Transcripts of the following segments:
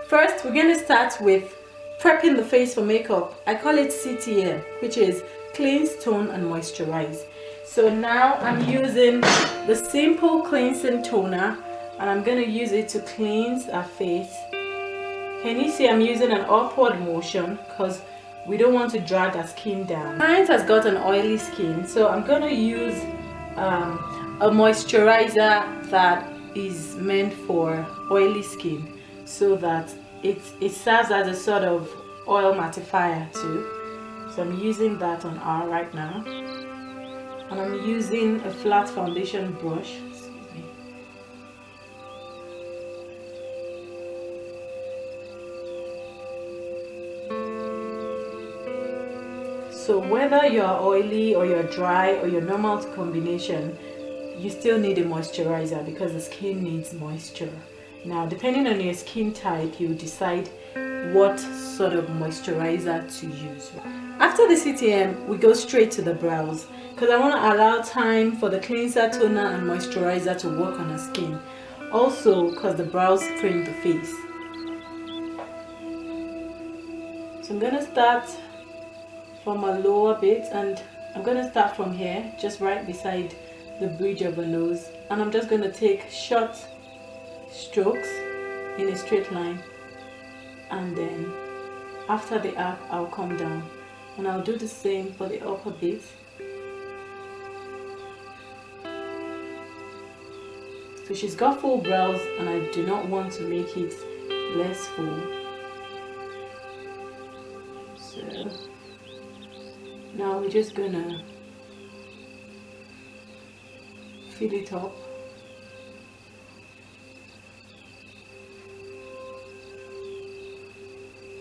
First, we're going to start with prepping the face for makeup. I call it CTM, which is cleanse, tone and moisturize. So now I'm using the simple cleansing toner and I'm going to use it to cleanse our face. Can you see I'm using an upward motion because we don't want to drag our skin down. Mine has got an oily skin, so I'm going to use a moisturizer that is meant for oily skin so that it serves as a sort of oil mattifier too. So I'm using that on R right now, and I'm using a flat foundation brush. So whether you're oily or you're dry or your normal combination, you still need a moisturizer because the skin needs moisture. Now, depending on your skin type, you decide what sort of moisturizer to use. After the CTM, we go straight to the brows because I want to allow time for the cleanser, toner and moisturizer to work on our skin. Also because the brows frame the face. So I'm going to start from a lower bit, and I'm going to start from here, just right beside the bridge of the nose, and I'm just going to take short strokes in a straight line, and then after the up I'll come down, and I'll do the same for the upper bit. So she's got full brows and I do not want to make it less full. So now we're just gonna fill it up.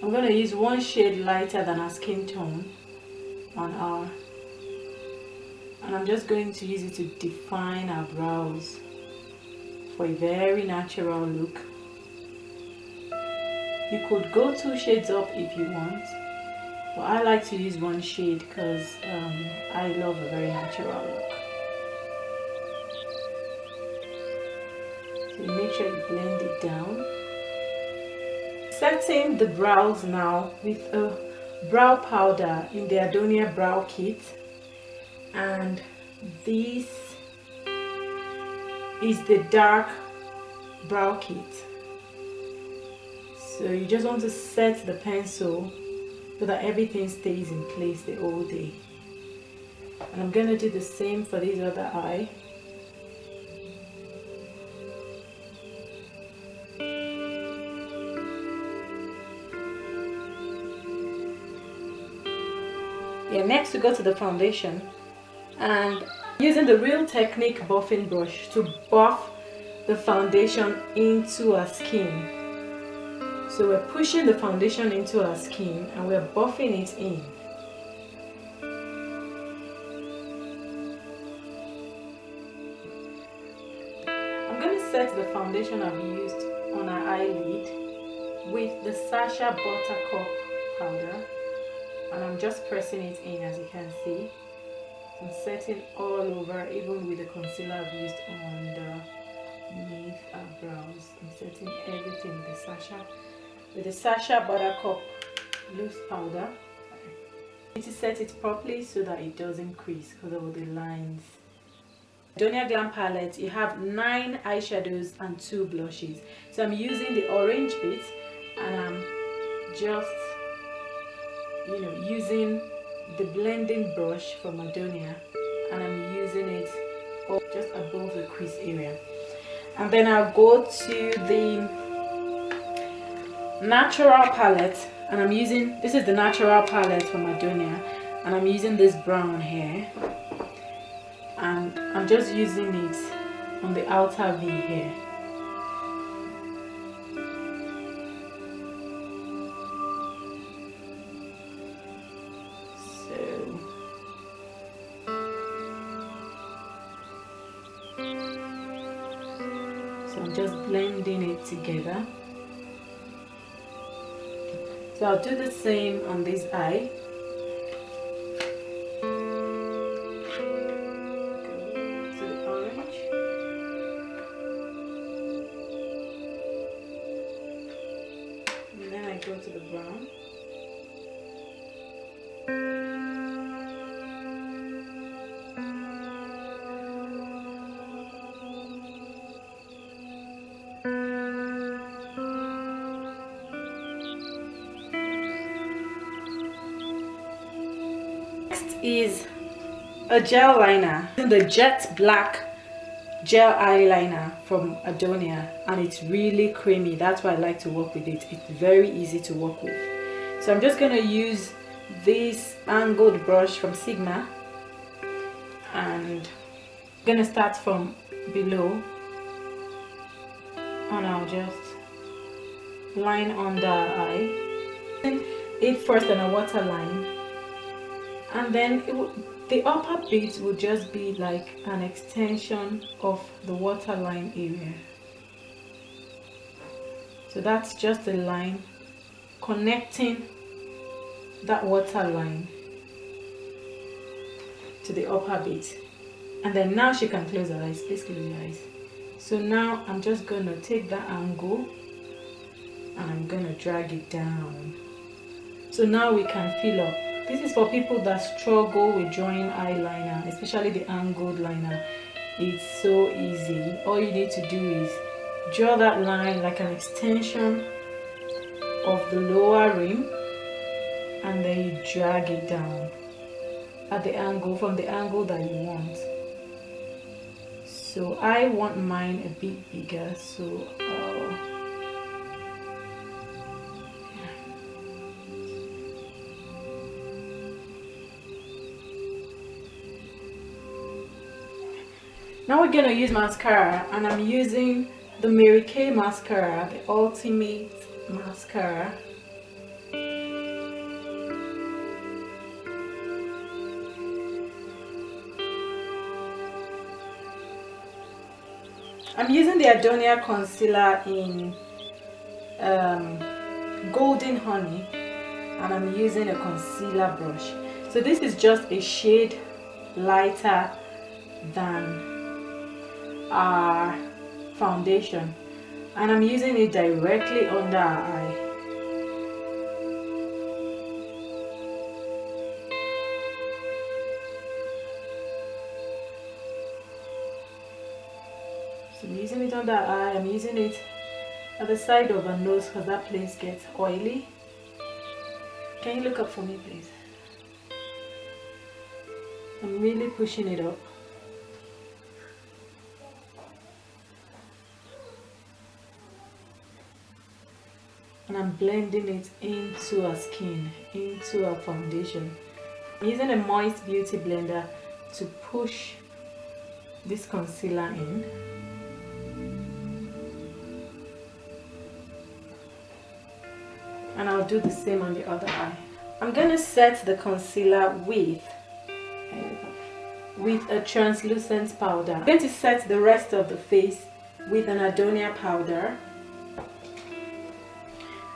I'm gonna use one shade lighter than our skin tone on R, and I'm just going to use it to define our brows for a very natural look. You could go 2 shades up if you want, but I like to use 1 shade because I love a very natural look. So make sure you blend it down. Setting the brows now with a brow powder in the Adoniaa brow kit, and this is the dark brow kit. So you just want to set the pencil so that everything stays in place the whole day. And I'm going to do the same for this other eye. Yeah, next we go to the foundation, and using the Real Technique buffing brush to buff the foundation into our skin. So we're pushing the foundation into our skin and we're buffing it in. I'm going to set the foundation I've used on our eyelid with the Sacha Buttercup powder, and I'm just pressing it in, as you can see. I'm setting all over, even with the concealer I've used underneath our brows. I'm setting everything with the Sacha Buttercup loose powder. You need to set it properly so that it doesn't crease because of the lines. Adoniaa Glam palette, you have 9 eyeshadows and 2 blushes. So I'm using the orange bit, and I'm just using the blending brush from Adoniaa, and I'm using it just above the crease area. And then I'll go to the natural palette, and I'm using, this is the natural palette from Adoniaa, and I'm using this brown here, and I'm just using it on the outer V here. So I'm just blending it together. So I'll do the same on this eye. Go to the orange. go to the brown. Next is a gel liner, the jet black gel eyeliner from Adoniaa, and it's really creamy. That's why I like to work with it. It's very easy to work with. So I'm just going to use this angled brush from Sigma, and I'm going to start from below, and I'll just line under our eye. It first on a waterline, and then the upper bit will just be like an extension of the waterline area. So that's just a line connecting that waterline to the upper bit. And then now she can close her eyes. Please close your eyes. So now I'm just going to take that angle and I'm going to drag it down. So now we can fill up. This is for people that struggle with drawing eyeliner, especially the angled liner. It's so easy. All you need to do is draw that line like an extension of the lower rim, and then you drag it down at the angle, from the angle that you want. So I want mine a bit bigger, so now we're gonna use mascara, and I'm using the Mary Kay mascara, the Ultimate Mascara. I'm using the Adoniaa concealer in Golden Honey, and I'm using a concealer brush. So this is just a shade lighter than our foundation, and I'm using it directly under our eye. So I'm using it under our eye. I'm using it at the side of her nose because that place gets oily. Can you look up for me, please? I'm really pushing it up. And I'm blending it into her skin, into her foundation. I'm using a Moist Beauty blender to push this concealer in. And I'll do the same on the other eye. I'm going to set the concealer with a translucent powder. I'm going to set the rest of the face with an Adoniaa powder.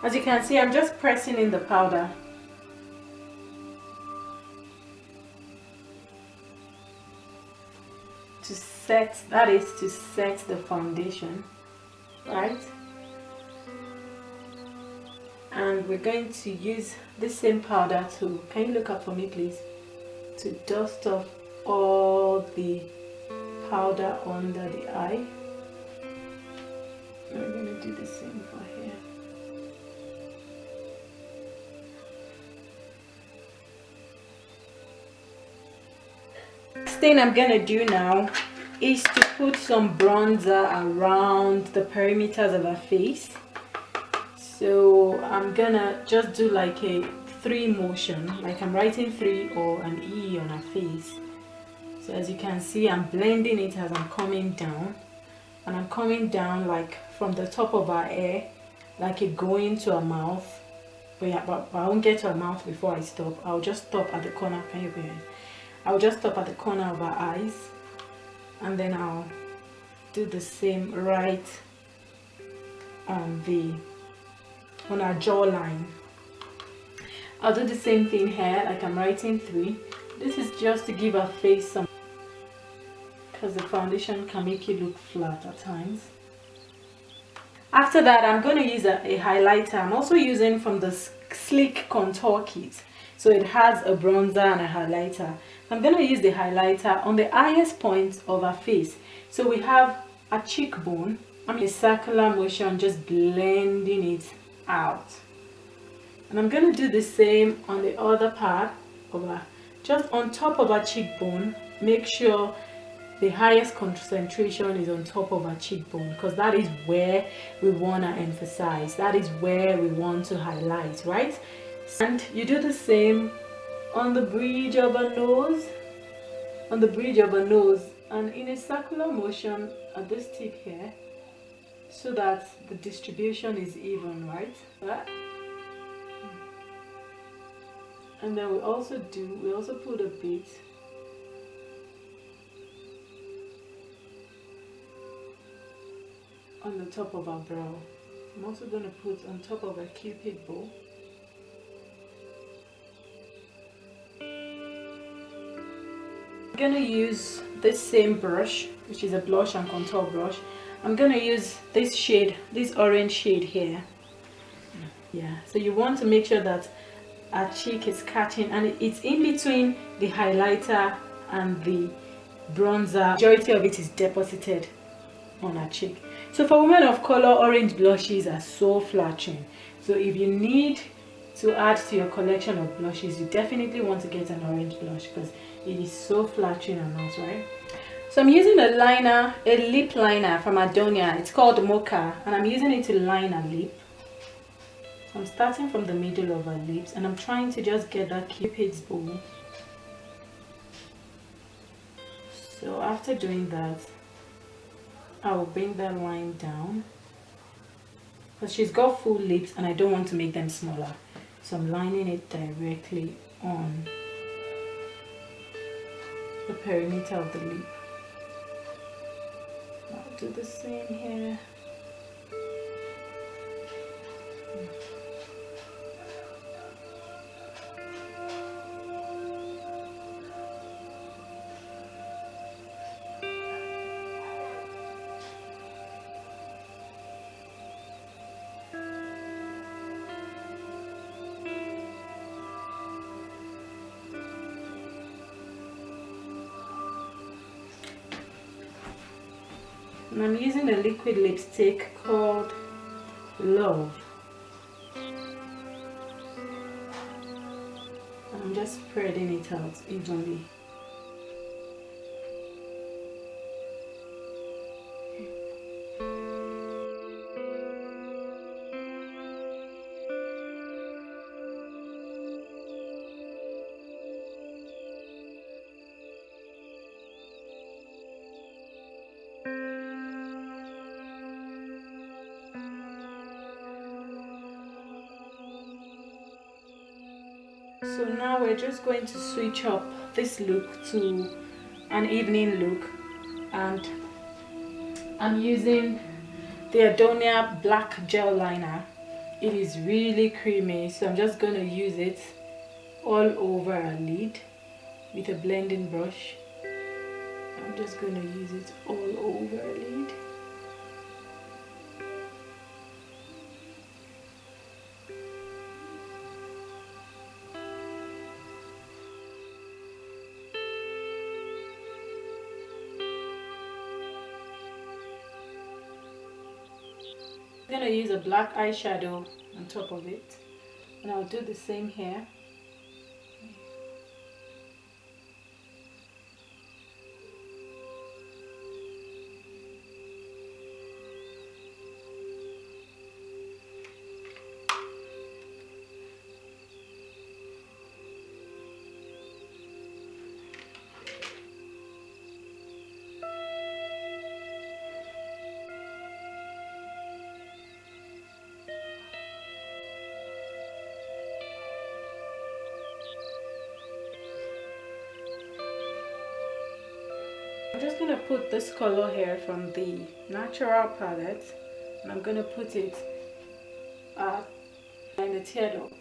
As you can see, I'm just pressing in the powder. To set, that is to set the foundation, right? And we're going to use this same powder to, can you look up for me please, to dust off all the powder under the eye. And we're going to do the same for here. Next thing I'm going to do now is to put some bronzer around the perimeters of her face. So I'm gonna just do like a 3 motion, like I'm writing 3 or an E on her face. So as you can see, I'm blending it as I'm coming down, and I'm coming down like from the top of her hair, like it going to her mouth. But yeah, but I won't get to her mouth before I stop. I'll just stop at the corner. Can you hear? I'll just stop at the corner of her eyes, and then I'll do the same right on our jawline. I'll do the same thing here, like I'm writing 3. This is just to give her face some, because the foundation can make it look flat at times. After that, I'm going to use a highlighter. I'm also using from the Sleek Contour Kit. So it has a bronzer and a highlighter. I'm going to use the highlighter on the highest point of her face. So we have a cheekbone. I'm in a circular motion, just blending it out. And I'm going to do the same on the other part of her, just on top of her cheekbone. Make sure the highest concentration is on top of our cheekbone, because that is where we want to emphasize, that is where we want to highlight, right? And you do the same on the bridge of a nose, and in a circular motion at this tip here, so that the distribution is even, right? And then we also put a bit on the top of our brow. I'm also going to put on top of a cupid bow. I'm going to use this same brush, which is a blush and contour brush. I'm going to use this shade, this orange shade here. Yeah, so you want to make sure that our cheek is catching, and it's in between the highlighter and the bronzer. Majority of it is deposited on our cheek. So for women of color, orange blushes are so flattering. So if you need to add to your collection of blushes, you definitely want to get an orange blush because it is so flattering on us, right? So I'm using a liner, a lip liner from Adoniaa. It's called Mocha, and I'm using it to line a lip. So I'm starting from the middle of our lips, and I'm trying to just get that cupid's bow. So after doing that, I will bring that line down, because she's got full lips and I don't want to make them smaller. So I'm lining it directly on the perimeter of the lip. I'll do the same here. And I'm using a liquid lipstick called Love. And I'm just spreading it out evenly. So now we're just going to switch up this look to an evening look, and I'm using the Adoniaa black gel liner. It is really creamy, so I'm just going to use it all over our lid with a blending brush. I'm just going to use it all over our lid. I'm going to use a black eyeshadow on top of it, and I'll do the same here. I'm just going to put this color here from the Natural palette, and I'm going to put it in the tear duct.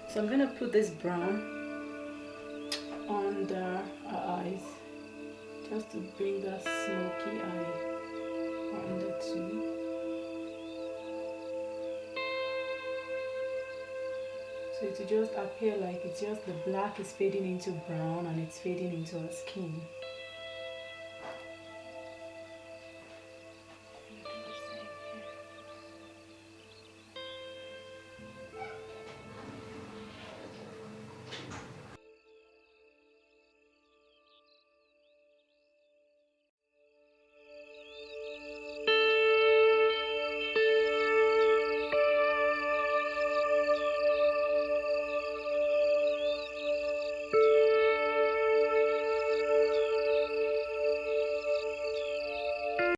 So I'm going to put this brown under our eyes just to bring that smoky eye under too. So it will just appear like it's just the black is fading into brown and it's fading into our skin.